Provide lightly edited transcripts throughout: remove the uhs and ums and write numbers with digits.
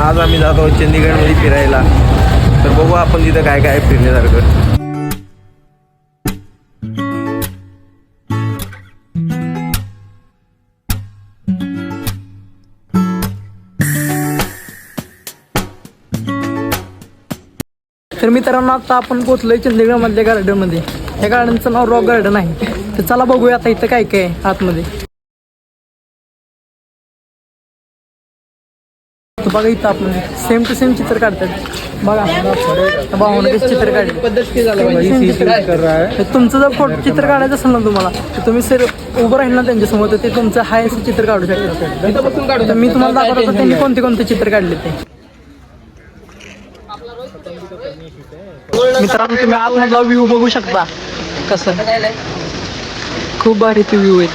आज आम्ही जातो आहोत चंदीगडमध्ये फिरायला. तर बघू आपण तिथं काय काय फिरण्यासारखं. तर मित्रांनो आता आपण पोहोचलोय चंदीगडमधल्या गार्डनमध्ये. या गार्डनचं नाव रॉक गार्डन आहे. तर चला बघूया आता इथं काय काय आहे आतमध्ये. तर बघा इथं आपण सेम टू सेम चित्र काढतात बघा. भावना कसं चित्र काढले. तुमचं जर फोटो चित्र काढायचं असेल ना तुम्हाला तर तुम्ही सर उभं राहील ना त्यांच्यासमोर तर ते तुमचं हाय असं चित्र काढू शकता. तर मी तुम्हाला दाखवत होतो त्यांनी कोणते कोणते चित्र काढले ते. मित्रांनो तुम्ही आतमधला व्ह्यू बघू शकता कसं खूप भारी ते व्ह्यू आहे.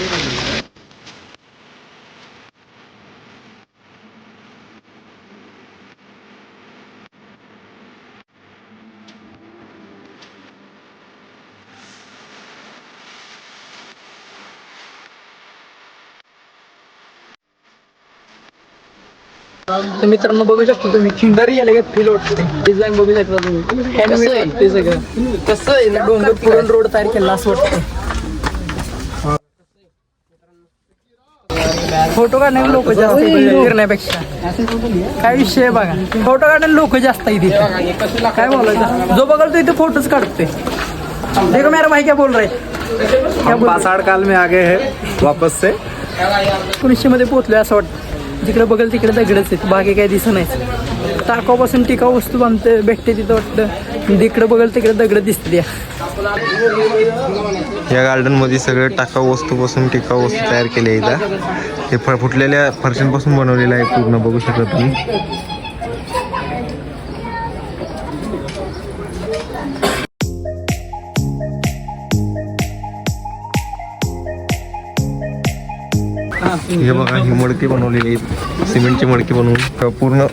तर मित्रांनो बघू शकता तुम्ही खिंडारी याला फील वाटते. डिझाईन बघू शकता तुम्ही. हँडमेड वाटते सगळं. कसं आहे ना डोंगर पुरण रोड तयार केला असं वाटतं. फोटो काढणारे लोक जास्त फिरण्यापेक्षा काय विषय आहे बघा. फोटो काढणारे लोक जास्त आहे तिथे. काय बोलायचं जो बघाल तो इथे फोटोच काढतोय. देखो मेरा भाई क्या बोल रहे. पासाड काल में आगे है वापस से. 1900 मध्ये पोहोचलोय असं वाटतं. जिकडे बघेल तिकडे दगडच आहेत. बाकी काही दिसत नाही. टाकापासून टिकाऊ वस्तू बांधते भेटते तिथं वाटतं. जिकडे बघेल तिकडे दगड दिसते. या गार्डन मध्ये सगळे टाकाऊ वस्तूपासून टिकाऊ वस्तू तयार केले इथं. हे फुटलेल्या फरशांपासून बनवलेलं आहे पूर्ण बघू शकता तुम्ही. हे बघा ही मडकी बनवलेली आहे. सिमेंटची मडकी बनवून पूर्ण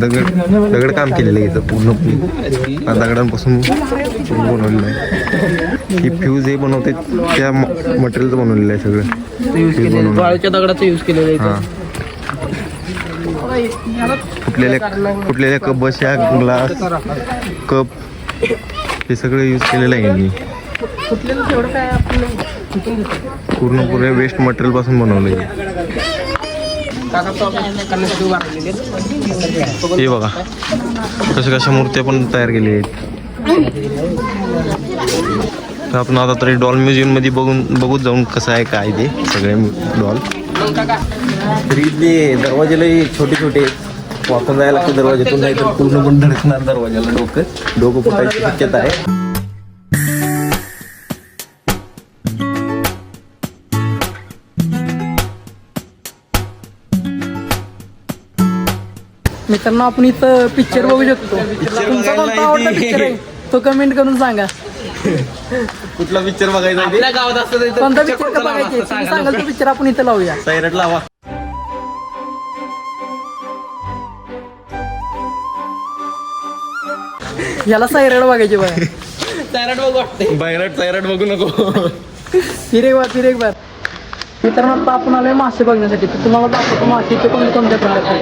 दगड काम केलेलं आहे इथं. पूर्ण दगडांपासून बनवलेलं आहे. ही फ्यूज हे बनवते त्या मटेरियलचं बनवलेलं आहे सगळं. वाळूच्या दगडाचा यूज केलेला आहे. फुटलेल्या कप बशा ग्लास कप हे सगळं यूज केलेलं आहे यांनी. पूर्ण पुरे वेस्ट मटेरियल पासून बनवलं आहे. हे बघा कशा कशा मूर्त्या पण तयार केल्या आहेत. तर आपण आता तरी डॉल म्युझियम मध्ये बघूच जाऊन कसं आहे काय ते सगळे डॉल. तरी इथले दरवाजेला छोटे छोटे वापरून जायला लागतं दरवाज्यातून, नाही तर पूर्ण पण धडकणार दरवाजाला. डोकं फुटायची शक्यता आहे. मित्रांनो आपण इथं पिक्चर बघू शकतो. तुमचा कोणता आवडता पिक्चर आहे तो कमेंट करून सांगा. कुठला पिक्चर बघायचा कोणता पिक्चर का बघायचे तुम्ही सांगाल तो पिक्चर आपण इथं लावूया. सैराट लावा. याला सैराट बघायचे बघा. सैराट बघू नको. फिर एक बार. मित्रांनो आता आपण आलोय मासे बघण्यासाठी. तर तुम्हाला दाखवतो मासेचे कोणत्या प्रकारचे.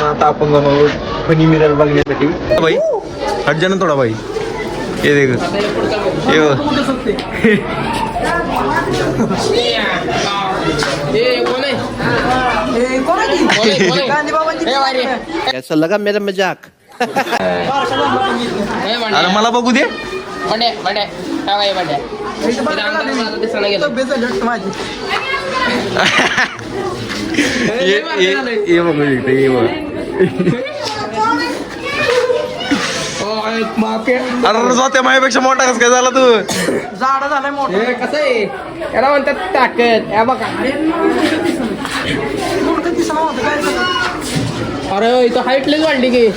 आता आपण जाणार फनी मिरर बघण्यासाठी. भाई हट जा ना थोडा भाई. ये देख कैसा लगा मेरा मजाक. अरे मला बघू दे. ये बघू इकडे ये बघ. अरे जाते माझ्यापेक्षा मोठा कस काय झाला तू. झाड झालाय मोठं. कसं आहे याला म्हणतात ताकद या बघा. मोठं दिसणं होतं काय झालं? अरे इथं हाईट लई वाढली की.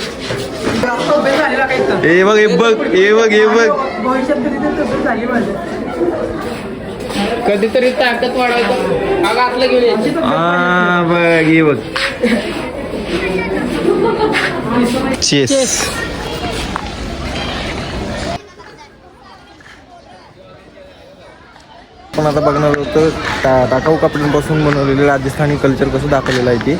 तब्येत झालेला काही तर. हे बघ हे बघ हे बघ हे बघ. भविष्यात कधी तरी तब्येत झाली माझी. कधीतरी ताकद वाढवायचं अगं आतलं घेऊन यायची. हा बघ हे बघ. चेस. पण आता बघणार होतं टाकाऊ कपड्यांपासून बनवलेले राजस्थानी कल्चर कसं दाखवलेलं आहे ते.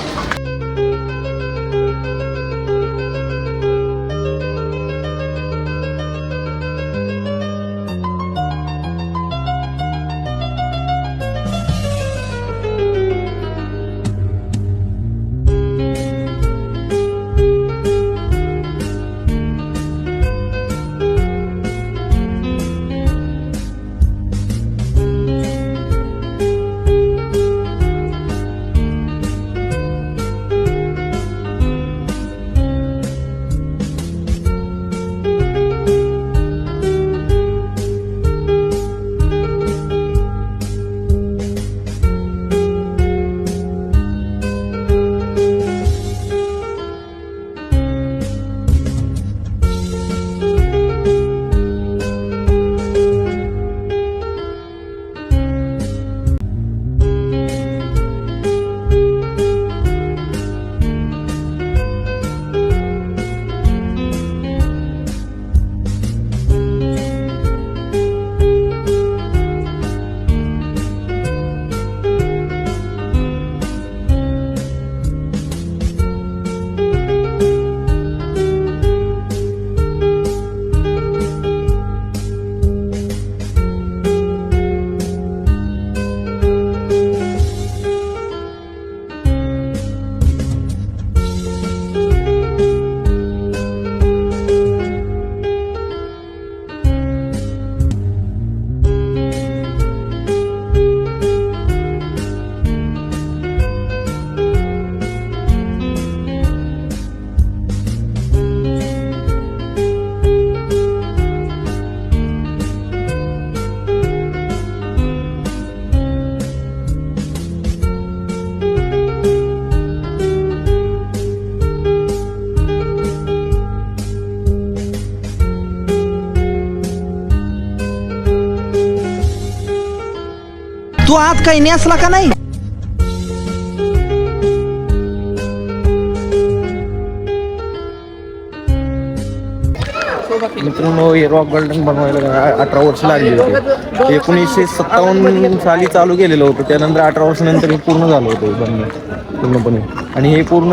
तू आज काही नेसला का नाही? मित्रांनो हे रॉक गार्डन बनवायला 18 वर्ष लागली होती. 1957 साली चालू केलेलं होतं. त्यानंतर 18 वर्षानंतर हे पूर्ण झालं होतं बनणं पूर्णपणे. आणि हे पूर्ण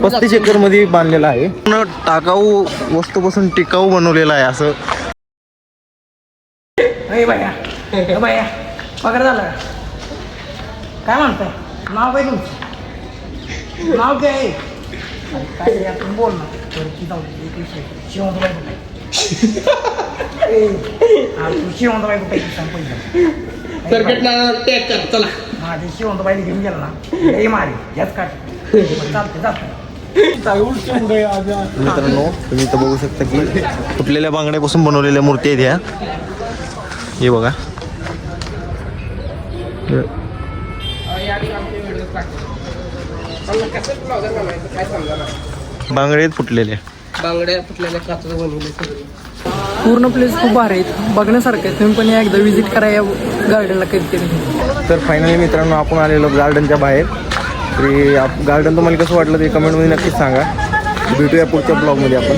35 एकर मध्ये बांधलेलं आहे. पूर्ण टाकाऊ वस्तूपासून टिकाऊ बनवलेलं आहे असं. भैया पगार झाला काय म्हणताय? नाव काय तुमचं? नाव काय आहे? काय रे आपण बोल ना. शिवंतबाई शिवंतबाई कुठे सांग पैसा चला माझे शिवंतबाई घेऊन गेला ना हे मारे याच काट चालते जात. मित्रांनो तुम्ही इथं बघू शकता की फुटलेल्या बांगड्यापासून बनवलेल्या मूर्ती आहेत ह्या. हे बघा बांगडे फुटलेले. बांगड्या फुटलेल्या काचेचं बनवले सगळे. पूर्ण प्लेस खूप भारी आहेत बघण्यासारखं आहे. तुम्ही पण एकदा विजिट करा या गार्डनला कधीतरी. तर फायनली मित्रांनो आपण आलेलो गार्डनच्या बाहेर. तरी गार्डन तुम्हाला कसं वाटलं ते कमेंटमध्ये नक्कीच सांगा. भेटूया पुढच्या ब्लॉगमध्ये आपण.